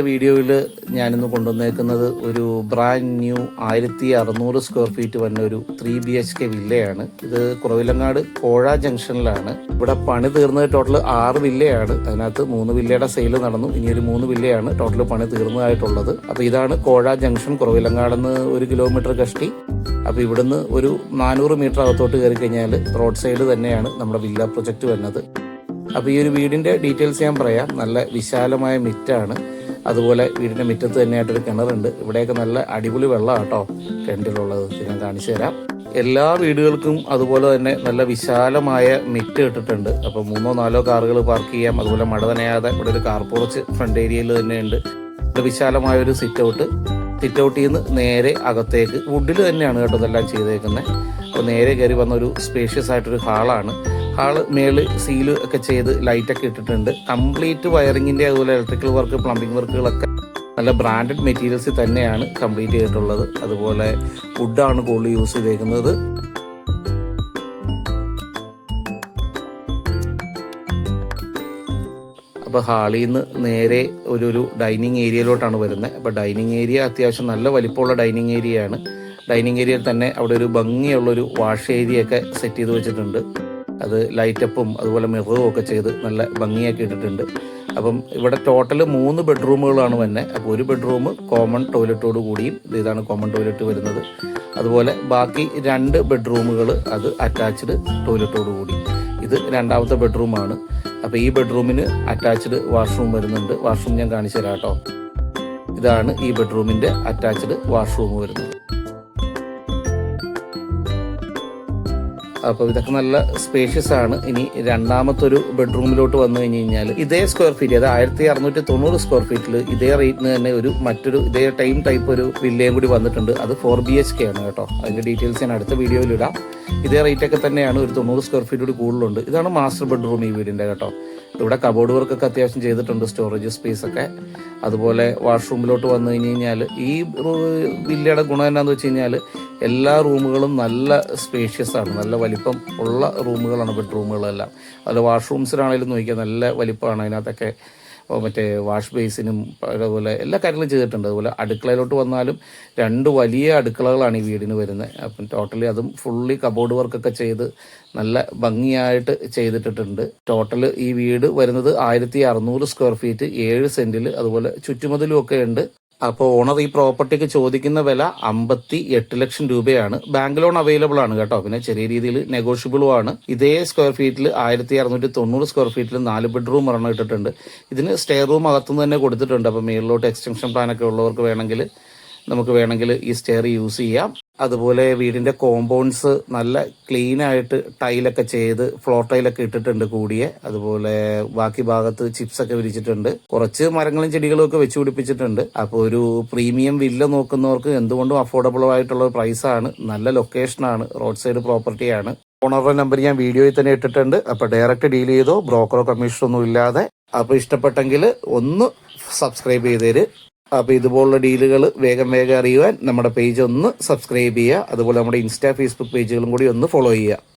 വീഡിയോയിൽ ഞാനിന്ന് കൊണ്ടുവന്നേക്കുന്നത് ഒരു ബ്രാൻഡ് ന്യൂ 1600 സ്ക്വയർ ഫീറ്റ് വന്ന ഒരു 3BHK വില്ലയാണ്. ഇത് കുറവിലങ്ങാട് കോഴ ജംഗ്ഷനിലാണ്. ഇവിടെ പണി തീർന്നത് ടോട്ടൽ 6 വില്ലയാണ്. അതിനകത്ത് 3 വില്ലയുടെ സെയിൽ നടന്നു. ഇനി ഒരു 3 വില്ലയാണ് ടോട്ടൽ പണി തീർന്നതായിട്ടുള്ളത്. അപ്പോൾ ഇതാണ് കോഴ ജംഗ്ഷൻ. കുറവിലങ്ങാടെന്ന് 1 കിലോമീറ്റർ കഷ്ടി. അപ്പോൾ ഇവിടുന്ന് ഒരു 400 മീറ്റർ അകത്തോട്ട് കയറി കഴിഞ്ഞാൽ റോഡ് സൈഡ് തന്നെയാണ് നമ്മുടെ വില്ല പ്രൊജക്റ്റ് വരുന്നത്. അപ്പോൾ ഈ ഒരു വീടിൻ്റെ ഡീറ്റെയിൽസ് ഞാൻ പറയാം. നല്ല വിശാലമായ മിറ്റാണ്. അതുപോലെ വീടിൻ്റെ മുറ്റത്ത് തന്നെയായിട്ടൊരു കിണറുണ്ട്. ഇവിടെയൊക്കെ നല്ല അടിപൊളി വെള്ളം കേട്ടോ കിണറ്റിലുള്ളത്. ഞാൻ കാണിച്ചു തരാം. എല്ലാ വീടുകൾക്കും അതുപോലെ തന്നെ നല്ല വിശാലമായ മിറ്റ് ഇട്ടിട്ടുണ്ട്. അപ്പോൾ 3-4 കാറുകൾ പാർക്ക് ചെയ്യാം. അതുപോലെ മഴ നനയാതെ ഇവിടെ ഒരു കാർ പോർച്ച് ഫ്രണ്ട് ഏരിയയിൽ തന്നെയുണ്ട്. ഇവിടെ വിശാലമായ ഒരു സിറ്റ് ഔട്ടിൽ നിന്ന് നേരെ അകത്തേക്ക് വുഡിൽ തന്നെയാണ് കേട്ടോ ഇതെല്ലാം ചെയ്തേക്കുന്നത്. അപ്പോൾ നേരെ കയറി വന്ന ഒരു സ്പേഷ്യസ് ആയിട്ടൊരു ഹാളാണ്. ഹാള് മേളിൽ സീല് ഒക്കെ ചെയ്ത് ലൈറ്റൊക്കെ ഇട്ടിട്ടുണ്ട്. കംപ്ലീറ്റ് വയറിങ്ങിൻ്റെ അതുപോലെ ഇലക്ട്രിക്കൽ വർക്ക്, പ്ലംബിംഗ് വർക്കുകളൊക്കെ നല്ല ബ്രാൻഡഡ് മെറ്റീരിയൽസിൽ തന്നെയാണ് കംപ്ലീറ്റ് ചെയ്തിട്ടുള്ളത്. അതുപോലെ വുഡാണ് കൂടുതൽ യൂസ് ചെയ്തേക്കുന്നത്. അപ്പോൾ ഹാളിൽ നിന്ന് നേരെ ഒരു ഡൈനിങ് ഏരിയയിലോട്ടാണ് വരുന്നത്. അപ്പോൾ ഡൈനിങ് ഏരിയ അത്യാവശ്യം നല്ല വലിപ്പമുള്ള ഡൈനിങ് ഏരിയയാണ്. ഡൈനിങ് ഏരിയയിൽ തന്നെ അവിടെ ഒരു ഭംഗിയുള്ളൊരു വാഷ് ഏരിയ ഒക്കെ സെറ്റ് ചെയ്ത് വെച്ചിട്ടുണ്ട്. അത് ലൈറ്റപ്പും അതുപോലെ മിററും ഒക്കെ ചെയ്ത് നല്ല ഭംഗിയാക്കി ഇട്ടിട്ടുണ്ട്. അപ്പം ഇവിടെ ടോട്ടൽ 3 ബെഡ്റൂമുകളാണ് വരുന്നത്. അപ്പോൾ ഒരു ബെഡ്റൂം കോമൺ ടോയ്ലറ്റോട് കൂടിയും, ഇതാണ് കോമൺ ടോയ്ലറ്റ് വരുന്നത്. അതുപോലെ ബാക്കി 2 ബെഡ്റൂമുകൾ അത് അറ്റാച്ച്ഡ് ടോയ്ലറ്റോട് കൂടി. ഇത് രണ്ടാമത്തെ ബെഡ്റൂമാണ്. അപ്പോൾ ഈ ബെഡ്റൂമിന് അറ്റാച്ച്ഡ് വാഷ്റൂം വരുന്നുണ്ട്. വാഷ്റൂം ഞാൻ കാണിച്ചു തരാം കേട്ടോ. ഇതാണ് ഈ ബെഡ്റൂമിൻ്റെ അറ്റാച്ച്ഡ് വാഷ്റൂം വരുന്നത്. അപ്പോൾ ഇതൊക്കെ നല്ല സ്പേഷ്യസ് ആണ്. ഇനി രണ്ടാമത്തൊരു ബെഡ്റൂമിലോട്ട് വന്നു കഴിഞ്ഞ് കഴിഞ്ഞാൽ ഇതേ സ്ക്വയർ ഫീറ്റ്, അതായത് 1690 സ്ക്വയർ ഫീറ്റിൽ ഇതേ റേറ്റിന് തന്നെ മറ്റൊരു ഇതേ ടൈപ്പ് ഒരു വില്ലയും കൂടി വന്നിട്ടുണ്ട്. അത് 4BHK ആണ് കേട്ടോ. അതിൻ്റെ ഡീറ്റെയിൽസ് ഞാൻ അടുത്ത വീഡിയോയിൽ ഇടാം. ഇതേ റേറ്റൊക്കെ തന്നെയാണ്. ഒരു 90 സ്ക്വയർ ഫീറ്റ് കൂടി കൂടുതലുണ്ട്. ഇതാണ് മാസ്റ്റർ ബെഡ്റൂം ഈ വീടിൻ്റെ കേട്ടോ. ഇവിടെ കബോർഡ് വർക്കൊക്കെ അത്യാവശ്യം ചെയ്തിട്ടുണ്ട്, സ്റ്റോറേജ് സ്പേസ് ഒക്കെ. അതുപോലെ വാഷ്റൂമിലോട്ട് വന്നു കഴിഞ്ഞ് കഴിഞ്ഞാൽ ഈ വില്ലയുടെ ഗുണം എന്നാന്ന് വെച്ച് കഴിഞ്ഞാൽ എല്ലാ റൂമുകളും നല്ല സ്പേഷ്യസ് ആണ്. നല്ല വലിപ്പം ഉള്ള റൂമുകളാണ് ബെഡ്റൂമുകളെല്ലാം. അതുപോലെ വാഷ്റൂംസിലാണെങ്കിലും നോക്കിയാൽ നല്ല വലിപ്പമാണ്. അതിനകത്തൊക്കെ മറ്റേ വാഷ് ബേസിനും അതുപോലെ എല്ലാ കാര്യങ്ങളും ചെയ്തിട്ടുണ്ട്. അതുപോലെ അടുക്കളയിലോട്ട് വന്നാലും 2 വലിയ അടുക്കളകളാണ് ഈ വീടിന് വരുന്നത്. അപ്പം ടോട്ടലി അതും ഫുള്ളി കബോർഡ് വർക്കൊക്കെ ചെയ്ത് നല്ല ഭംഗിയായിട്ട് ചെയ്തിട്ടിട്ടുണ്ട്. ടോട്ടൽ ഈ വീട് വരുന്നത് 1600 സ്ക്വയർ ഫീറ്റ്, 7 സെന്റിൽ. അതുപോലെ ചുറ്റുമതിലും ഒക്കെ ഉണ്ട്. അപ്പോൾ ഓണർ ഈ പ്രോപ്പർട്ടിക്ക് ചോദിക്കുന്ന വില 58 ലക്ഷം രൂപയാണ്. ബാങ്ക് ലോൺ അവൈലബിൾ ആണ് കേട്ടോ. പിന്നെ ചെറിയ രീതിയിൽ നെഗോഷ്യബിളും ആണ്. ഇതേ സ്ക്വയർ ഫീറ്റിൽ 1690 സ്ക്വയർ ഫീറ്റിൽ 4 ബെഡ്റൂം ഒരെണ്ണം ഇട്ടിട്ടുണ്ട്. ഇതിന് സ്റ്റെയർ റൂം അകത്തുനിന്ന് തന്നെ കൊടുത്തിട്ടുണ്ട്. അപ്പോൾ മേളിലോട്ട് എക്സ്റ്റൻഷൻ പ്ലാനൊക്കെ ഉള്ളവർക്ക് വേണമെങ്കിൽ ഈ സ്റ്റെയർ യൂസ് ചെയ്യാം. അതുപോലെ വീടിന്റെ കോമ്പൗണ്ട്സ് നല്ല ക്ലീൻ ആയിട്ട് ടൈലൊക്കെ ചെയ്ത് ഫ്ലോർ ടൈലൊക്കെ ഇട്ടിട്ടുണ്ട് കൂടിയ. അതുപോലെ ബാക്കി ഭാഗത്ത് ചിപ്സ് ഒക്കെ വിരിച്ചിട്ടുണ്ട്. കുറച്ച് മരങ്ങളും ചെടികളും ഒക്കെ വെച്ച് പിടിപ്പിച്ചിട്ടുണ്ട്. അപ്പോൾ ഒരു പ്രീമിയം വില്ല നോക്കുന്നവർക്ക് എന്തുകൊണ്ടും അഫോർഡബിൾ ആയിട്ടുള്ള പ്രൈസാണ്. നല്ല ലൊക്കേഷനാണ്, റോഡ് സൈഡ് പ്രോപ്പർട്ടിയാണ്. ഓണറുടെ നമ്പർ ഞാൻ വീഡിയോയിൽ തന്നെ ഇട്ടിട്ടുണ്ട്. അപ്പോൾ ഡയറക്റ്റ് ഡീൽ ചെയ്തോ, ബ്രോക്കറോ കമ്മീഷനോ ഒന്നും ഇല്ലാതെ. അപ്പോൾ ഇഷ്ടപ്പെട്ടെങ്കിൽ ഒന്ന് സബ്സ്ക്രൈബ് ചെയ്തേര്. അപ്പോൾ ഇതുപോലുള്ള ഡീലുകൾ വേഗം അറിയുവാൻ നമ്മുടെ പേജ് ഒന്ന് സബ്സ്ക്രൈബ് ചെയ്യുക. അതുപോലെ നമ്മുടെ ഇൻസ്റ്റാ, ഫേസ്ബുക്ക് പേജുകളും കൂടി ഒന്ന് ഫോളോ ചെയ്യുക.